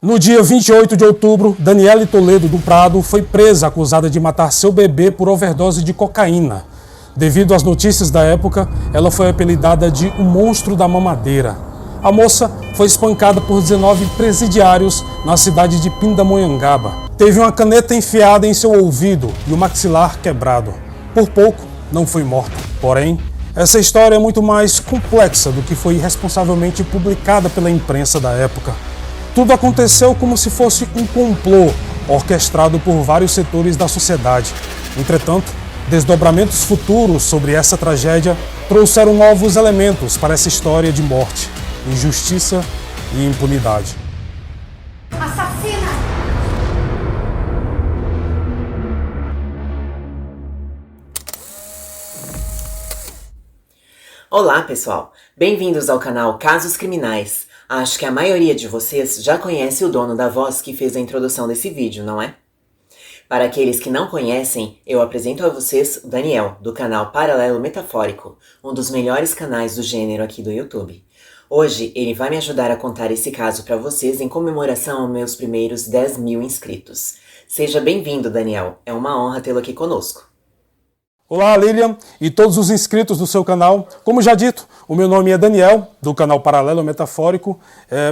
No dia 28 de outubro, Daniele Toledo do Prado foi presa acusada de matar seu bebê por overdose de cocaína. Devido às notícias da época, ela foi apelidada de o monstro da mamadeira. A moça foi espancada por 19 presidiários na cidade de Pindamonhangaba. Teve uma caneta enfiada em seu ouvido e o maxilar quebrado. Por pouco, não foi morta. Porém, essa história é muito mais complexa do que foi irresponsavelmente publicada pela imprensa da época. Tudo aconteceu como se fosse um complô orquestrado por vários setores da sociedade. Entretanto, desdobramentos futuros sobre essa tragédia trouxeram novos elementos para essa história de morte, injustiça e impunidade. Assassina! Olá, pessoal! Bem-vindos ao canal Casos Criminais. Acho que a maioria de vocês já conhece o dono da voz que fez a introdução desse vídeo, não é? Para aqueles que não conhecem, eu apresento a vocês o Daniel, do canal Paralelo Metafórico, um dos melhores canais do gênero aqui do YouTube. Hoje, ele vai me ajudar a contar esse caso para vocês em comemoração aos meus primeiros 10 mil inscritos. Seja bem-vindo, Daniel. É uma honra tê-lo aqui conosco. Olá, Lilian e todos os inscritos do seu canal. Como já dito, o meu nome é Daniel, do canal Paralelo Metafórico.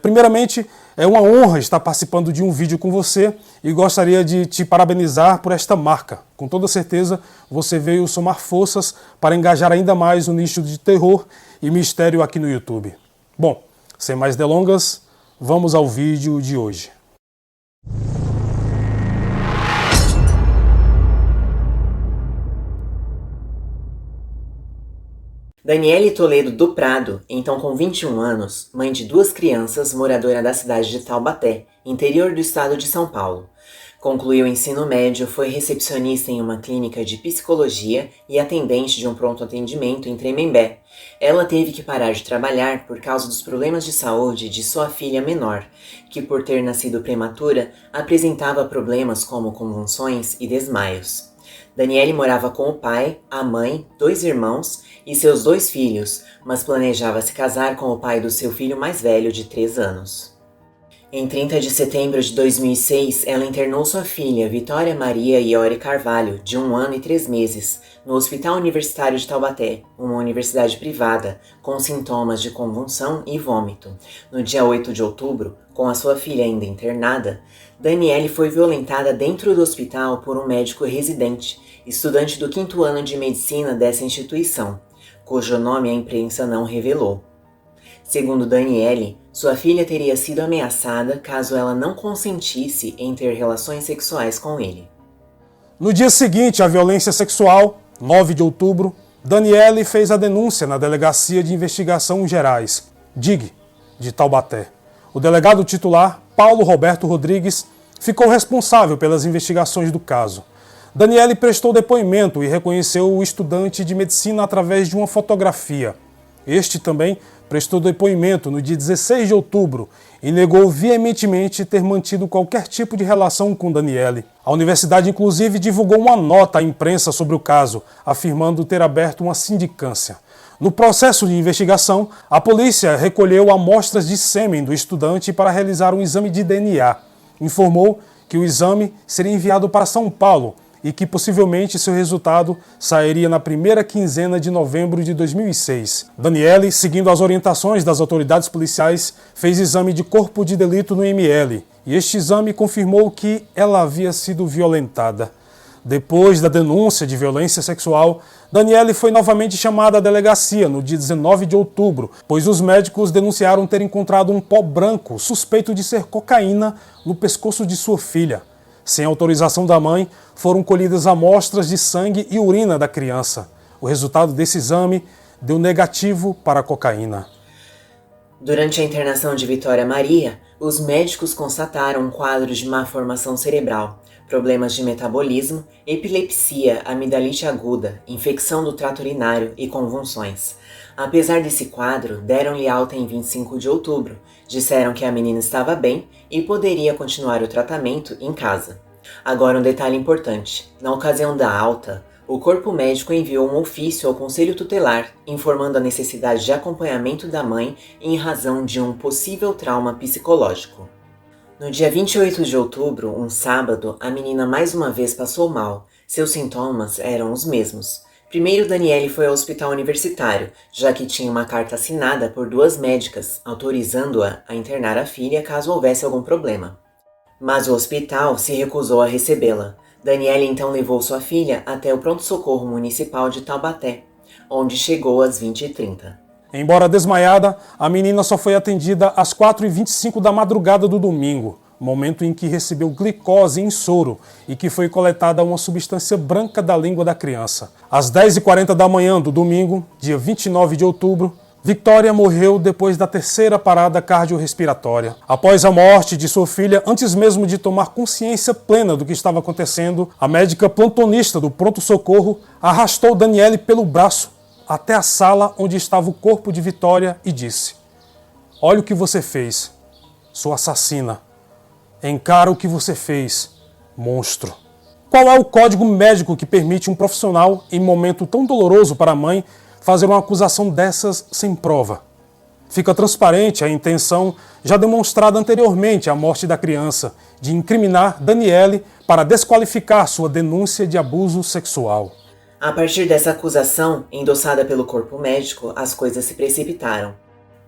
Primeiramente, é uma honra estar participando de um vídeo com você e gostaria de te parabenizar por esta marca. Com toda certeza, você veio somar forças para engajar ainda mais o nicho de terror e mistério aqui no YouTube. Bom, sem mais delongas, vamos ao vídeo de hoje. Daniele Toledo do Prado, então com 21 anos, mãe de 2 crianças, moradora da cidade de Taubaté, interior do estado de São Paulo. Concluiu o ensino médio, foi recepcionista em uma clínica de psicologia e atendente de um pronto atendimento em Tremembé. Ela teve que parar de trabalhar por causa dos problemas de saúde de sua filha menor, que por ter nascido prematura, apresentava problemas como convulsões e desmaios. Daniele morava com o pai, a mãe, 2 irmãos e seus 2 filhos, mas planejava se casar com o pai do seu filho mais velho de 3 anos. Em 30 de setembro de 2006, ela internou sua filha, Vitória Maria Iori Carvalho, de 1 ano e 3 meses, no Hospital Universitário de Taubaté, uma universidade privada, com sintomas de convulsão e vômito. No dia 8 de outubro, com a sua filha ainda internada, Daniele foi violentada dentro do hospital por um médico residente, estudante do 5º ano de medicina dessa instituição, cujo nome a imprensa não revelou. Segundo Daniele, sua filha teria sido ameaçada caso ela não consentisse em ter relações sexuais com ele. No dia seguinte à violência sexual, 9 de outubro, Daniele fez a denúncia na Delegacia de Investigação Gerais, DIG, de Taubaté. O delegado titular, Paulo Roberto Rodrigues, ficou responsável pelas investigações do caso. Daniele prestou depoimento e reconheceu o estudante de medicina através de uma fotografia. Este também prestou depoimento no dia 16 de outubro e negou veementemente ter mantido qualquer tipo de relação com Daniele. A universidade, inclusive, divulgou uma nota à imprensa sobre o caso, afirmando ter aberto uma sindicância. No processo de investigação, a polícia recolheu amostras de sêmen do estudante para realizar um exame de DNA. Informou que o exame seria enviado para São Paulo e que possivelmente seu resultado sairia na primeira quinzena de novembro de 2006. Daniele, seguindo as orientações das autoridades policiais, fez exame de corpo de delito no ML e este exame confirmou que ela havia sido violentada. Depois da denúncia de violência sexual, Daniele foi novamente chamada à delegacia no dia 19 de outubro, pois os médicos denunciaram ter encontrado um pó branco suspeito de ser cocaína no pescoço de sua filha. Sem autorização da mãe, foram colhidas amostras de sangue e urina da criança. O resultado desse exame deu negativo para a cocaína. Durante a internação de Vitória Maria, os médicos constataram um quadro de má formação cerebral, problemas de metabolismo, epilepsia, amidalite aguda, infecção do trato urinário e convulsões. Apesar desse quadro, deram-lhe alta em 25 de outubro, disseram que a menina estava bem e poderia continuar o tratamento em casa. Agora um detalhe importante, na ocasião da alta, o corpo médico enviou um ofício ao Conselho Tutelar, informando a necessidade de acompanhamento da mãe em razão de um possível trauma psicológico. No dia 28 de outubro, um sábado, a menina mais uma vez passou mal. Seus sintomas eram os mesmos. Primeiro, Daniele foi ao hospital universitário, já que tinha uma carta assinada por 2 médicas, autorizando-a a internar a filha caso houvesse algum problema. Mas o hospital se recusou a recebê-la. Daniele então levou sua filha até o pronto-socorro municipal de Taubaté, onde chegou às 20h30. Embora desmaiada, a menina só foi atendida às 4h25 da madrugada do domingo, momento em que recebeu glicose em soro e que foi coletada uma substância branca da língua da criança. Às 10h40 da manhã do domingo, dia 29 de outubro, Victoria morreu depois da 3ª parada cardiorrespiratória. Após a morte de sua filha, antes mesmo de tomar consciência plena do que estava acontecendo, a médica plantonista do pronto-socorro arrastou Daniele pelo braço até a sala onde estava o corpo de Victoria e disse: "Olha o que você fez, sua assassina. Encara o que você fez, monstro." Qual é o código médico que permite um profissional, em momento tão doloroso para a mãe, fazer uma acusação dessas sem prova? Fica transparente a intenção, já demonstrada anteriormente à morte da criança, de incriminar Daniele para desqualificar sua denúncia de abuso sexual. A partir dessa acusação, endossada pelo corpo médico, as coisas se precipitaram.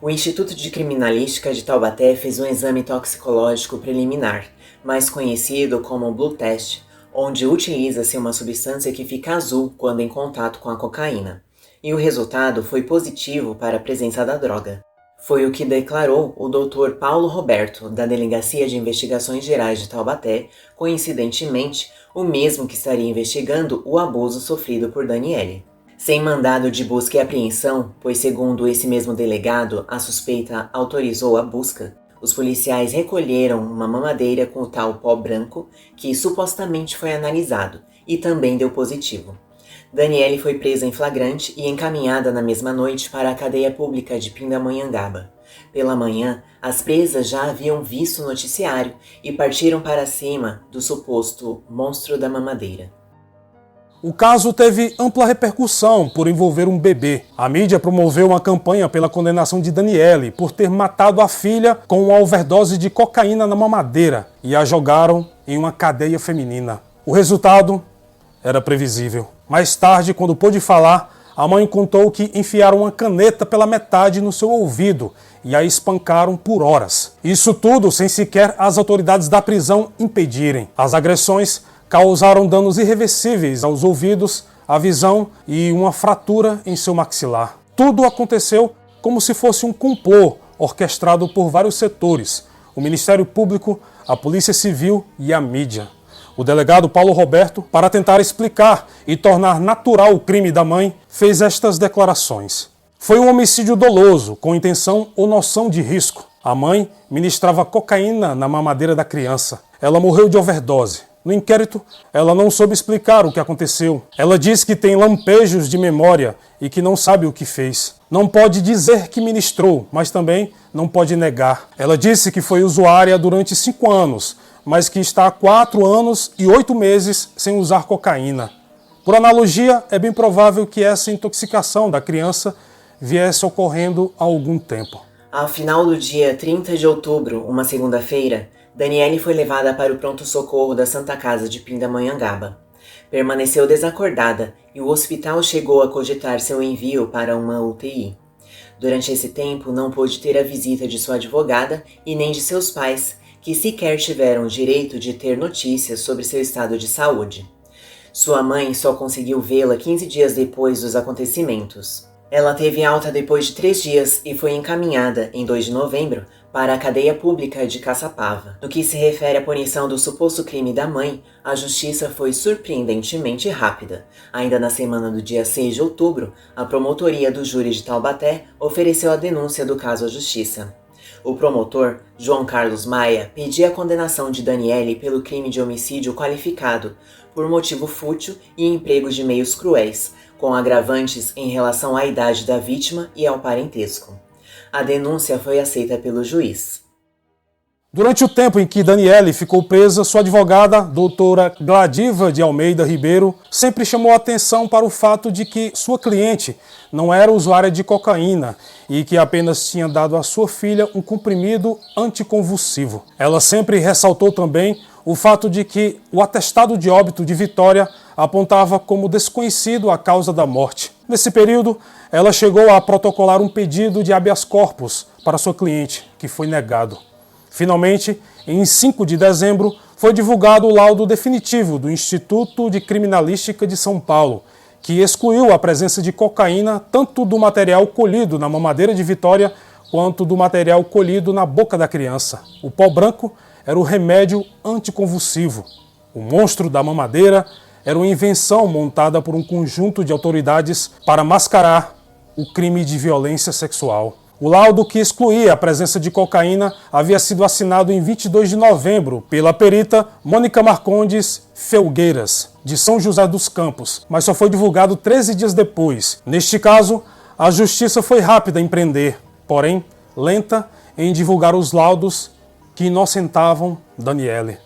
O Instituto de Criminalística de Taubaté fez um exame toxicológico preliminar, mais conhecido como Blue Test, onde utiliza-se uma substância que fica azul quando em contato com a cocaína. E o resultado foi positivo para a presença da droga. Foi o que declarou o Dr. Paulo Roberto, da Delegacia de Investigações Gerais de Taubaté, coincidentemente o mesmo que estaria investigando o abuso sofrido por Daniele. Sem mandado de busca e apreensão, pois segundo esse mesmo delegado, a suspeita autorizou a busca, os policiais recolheram uma mamadeira com o tal pó branco, que supostamente foi analisado, e também deu positivo. Daniele foi presa em flagrante e encaminhada na mesma noite para a cadeia pública de Pindamonhangaba. Pela manhã, as presas já haviam visto o noticiário e partiram para cima do suposto monstro da mamadeira. O caso teve ampla repercussão por envolver um bebê. A mídia promoveu uma campanha pela condenação de Daniele por ter matado a filha com uma overdose de cocaína na mamadeira e a jogaram em uma cadeia feminina. O resultado era previsível. Mais tarde, quando pôde falar, a mãe contou que enfiaram uma caneta pela metade no seu ouvido e a espancaram por horas. Isso tudo sem sequer as autoridades da prisão impedirem. As agressões causaram danos irreversíveis aos ouvidos, à visão e uma fratura em seu maxilar. Tudo aconteceu como se fosse um complô orquestrado por vários setores: o Ministério Público, a Polícia Civil e a mídia. O delegado Paulo Roberto, para tentar explicar e tornar natural o crime da mãe, fez estas declarações. Foi um homicídio doloso, com intenção ou noção de risco. A mãe ministrava cocaína na mamadeira da criança. Ela morreu de overdose. No inquérito, ela não soube explicar o que aconteceu. Ela diz que tem lampejos de memória e que não sabe o que fez. Não pode dizer que ministrou, mas também não pode negar. Ela disse que foi usuária durante 5 anos, mas que está há 4 anos e 8 meses sem usar cocaína. Por analogia, é bem provável que essa intoxicação da criança viesse ocorrendo há algum tempo. Ao final do dia 30 de outubro, uma segunda-feira, Daniele foi levada para o pronto-socorro da Santa Casa de Pindamonhangaba. Permaneceu desacordada e o hospital chegou a cogitar seu envio para uma UTI. Durante esse tempo, não pôde ter a visita de sua advogada e nem de seus pais, que sequer tiveram o direito de ter notícias sobre seu estado de saúde. Sua mãe só conseguiu vê-la 15 dias depois dos acontecimentos. Ela teve alta depois de 3 dias e foi encaminhada, em 2 de novembro, para a cadeia pública de Caçapava. No que se refere à punição do suposto crime da mãe, a justiça foi surpreendentemente rápida. Ainda na semana do dia 6 de outubro, a promotoria do júri de Taubaté ofereceu a denúncia do caso à justiça. O promotor, João Carlos Maia, pedia a condenação de Daniele pelo crime de homicídio qualificado, por motivo fútil e emprego de meios cruéis, com agravantes em relação à idade da vítima e ao parentesco. A denúncia foi aceita pelo juiz. Durante o tempo em que Daniele ficou presa, sua advogada, doutora Gladiva de Almeida Ribeiro, sempre chamou atenção para o fato de que sua cliente não era usuária de cocaína e que apenas tinha dado à sua filha um comprimido anticonvulsivo. Ela sempre ressaltou também o fato de que o atestado de óbito de Vitória apontava como desconhecido a causa da morte. Nesse período, ela chegou a protocolar um pedido de habeas corpus para sua cliente, que foi negado. Finalmente, em 5 de dezembro, foi divulgado o laudo definitivo do Instituto de Criminalística de São Paulo, que excluiu a presença de cocaína tanto do material colhido na mamadeira de Vitória quanto do material colhido na boca da criança. O pó branco era o remédio anticonvulsivo. O monstro da mamadeira era uma invenção montada por um conjunto de autoridades para mascarar o crime de violência sexual. O laudo que excluía a presença de cocaína havia sido assinado em 22 de novembro pela perita Mônica Marcondes Felgueiras, de São José dos Campos, mas só foi divulgado 13 dias depois. Neste caso, a justiça foi rápida em prender, porém lenta em divulgar os laudos que inocentavam Daniele.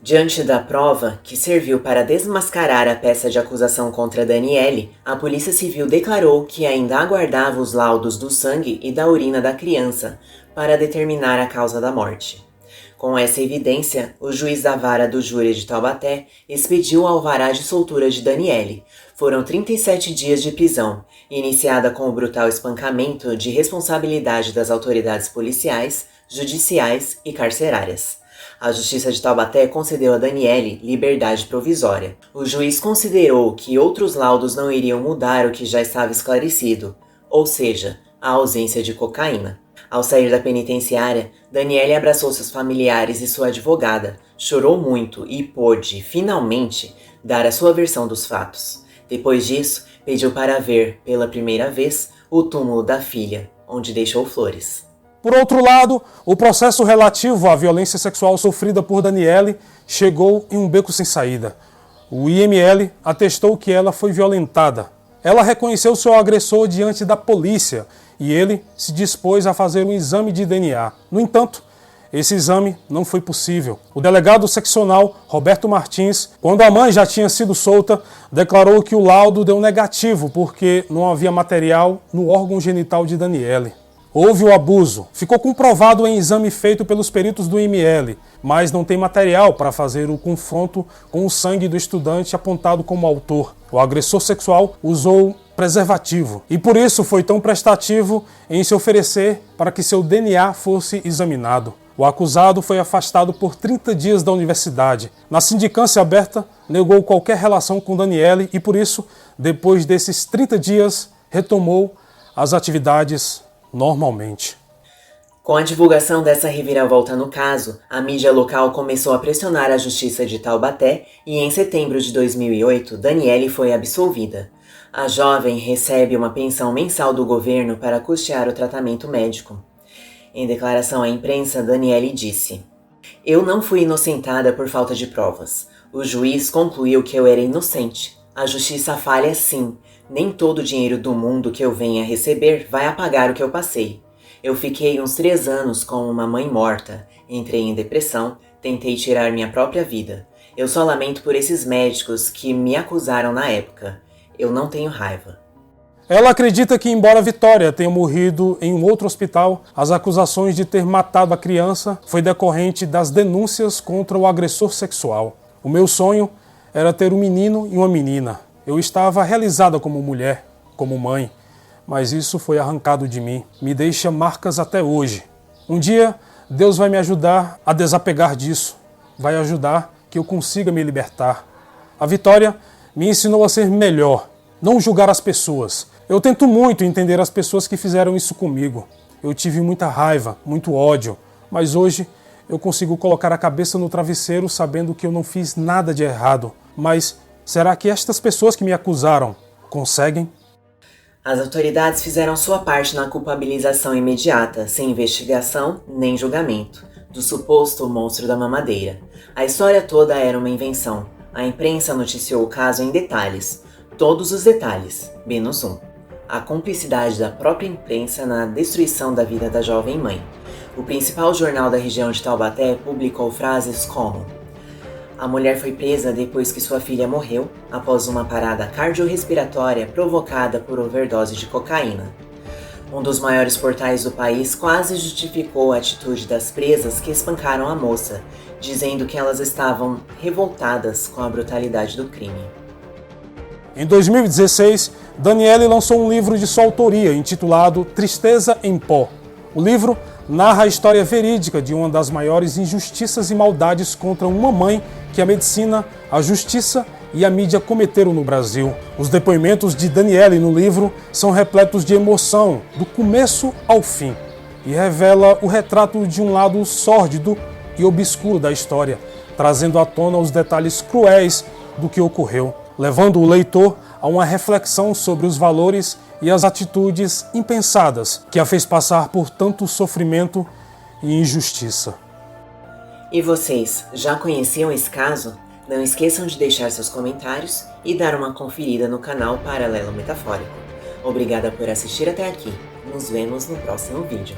Diante da prova, que serviu para desmascarar a peça de acusação contra Daniele, a Polícia Civil declarou que ainda aguardava os laudos do sangue e da urina da criança para determinar a causa da morte. Com essa evidência, o juiz da vara do júri de Taubaté expediu o alvará de soltura de Daniele. Foram 37 dias de prisão, iniciada com o brutal espancamento de responsabilidade das autoridades policiais, judiciais e carcerárias. A Justiça de Taubaté concedeu a Daniele liberdade provisória. O juiz considerou que outros laudos não iriam mudar o que já estava esclarecido, ou seja, a ausência de cocaína. Ao sair da penitenciária, Daniele abraçou seus familiares e sua advogada, chorou muito e pôde, finalmente, dar a sua versão dos fatos. Depois disso, pediu para ver, pela primeira vez, o túmulo da filha, onde deixou flores. Por outro lado, o processo relativo à violência sexual sofrida por Daniele chegou em um beco sem saída. O IML atestou que ela foi violentada. Ela reconheceu seu agressor diante da polícia e ele se dispôs a fazer um exame de DNA. No entanto, esse exame não foi possível. O delegado seccional Roberto Martins, quando a mãe já tinha sido solta, declarou que o laudo deu negativo porque não havia material no órgão genital de Daniele. Houve o abuso. Ficou comprovado em exame feito pelos peritos do IML, mas não tem material para fazer o confronto com o sangue do estudante apontado como autor. O agressor sexual usou preservativo e por isso foi tão prestativo em se oferecer para que seu DNA fosse examinado. O acusado foi afastado por 30 dias da universidade. Na sindicância aberta, negou qualquer relação com Daniele e por isso, depois desses 30 dias, retomou as atividades normalmente. Com a divulgação dessa reviravolta no caso, a mídia local começou a pressionar a Justiça de Taubaté e em setembro de 2008, Daniele foi absolvida. A jovem recebe uma pensão mensal do governo para custear o tratamento médico. Em declaração à imprensa, Daniele disse: "Eu não fui inocentada por falta de provas. O juiz concluiu que eu era inocente. A justiça falha sim. Nem todo o dinheiro do mundo que eu venha receber vai apagar o que eu passei. Eu fiquei uns 3 anos com uma mãe morta, entrei em depressão, tentei tirar minha própria vida. Eu só lamento por esses médicos que me acusaram na época. Eu não tenho raiva." Ela acredita que, embora Vitória tenha morrido em um outro hospital, as acusações de ter matado a criança foi decorrente das denúncias contra o agressor sexual. "O meu sonho era ter um menino e uma menina. Eu estava realizada como mulher, como mãe, mas isso foi arrancado de mim. Me deixa marcas até hoje. Um dia, Deus vai me ajudar a desapegar disso. Vai ajudar que eu consiga me libertar. A Vitória me ensinou a ser melhor, não julgar as pessoas. Eu tento muito entender as pessoas que fizeram isso comigo. Eu tive muita raiva, muito ódio, mas hoje eu consigo colocar a cabeça no travesseiro sabendo que eu não fiz nada de errado. Mas será que estas pessoas que me acusaram conseguem?" As autoridades fizeram sua parte na culpabilização imediata, sem investigação nem julgamento, do suposto monstro da mamadeira. A história toda era uma invenção. A imprensa noticiou o caso em detalhes. Todos os detalhes, menos um. A cumplicidade da própria imprensa na destruição da vida da jovem mãe. O principal jornal da região de Taubaté publicou frases como: a mulher foi presa depois que sua filha morreu após uma parada cardiorrespiratória provocada por overdose de cocaína. Um dos maiores portais do país quase justificou a atitude das presas que espancaram a moça, dizendo que elas estavam revoltadas com a brutalidade do crime. Em 2016, Daniele lançou um livro de sua autoria intitulado Tristeza em Pó. O livro narra a história verídica de uma das maiores injustiças e maldades contra uma mãe que a medicina, a justiça e a mídia cometeram no Brasil. Os depoimentos de Daniele no livro são repletos de emoção, do começo ao fim, e revela o retrato de um lado sórdido e obscuro da história, trazendo à tona os detalhes cruéis do que ocorreu, levando o leitor a uma reflexão sobre os valores e as atitudes impensadas que a fez passar por tanto sofrimento e injustiça. E vocês, já conheciam esse caso? Não esqueçam de deixar seus comentários e dar uma conferida no canal Paralelo Metafórico. Obrigada por assistir até aqui. Nos vemos no próximo vídeo.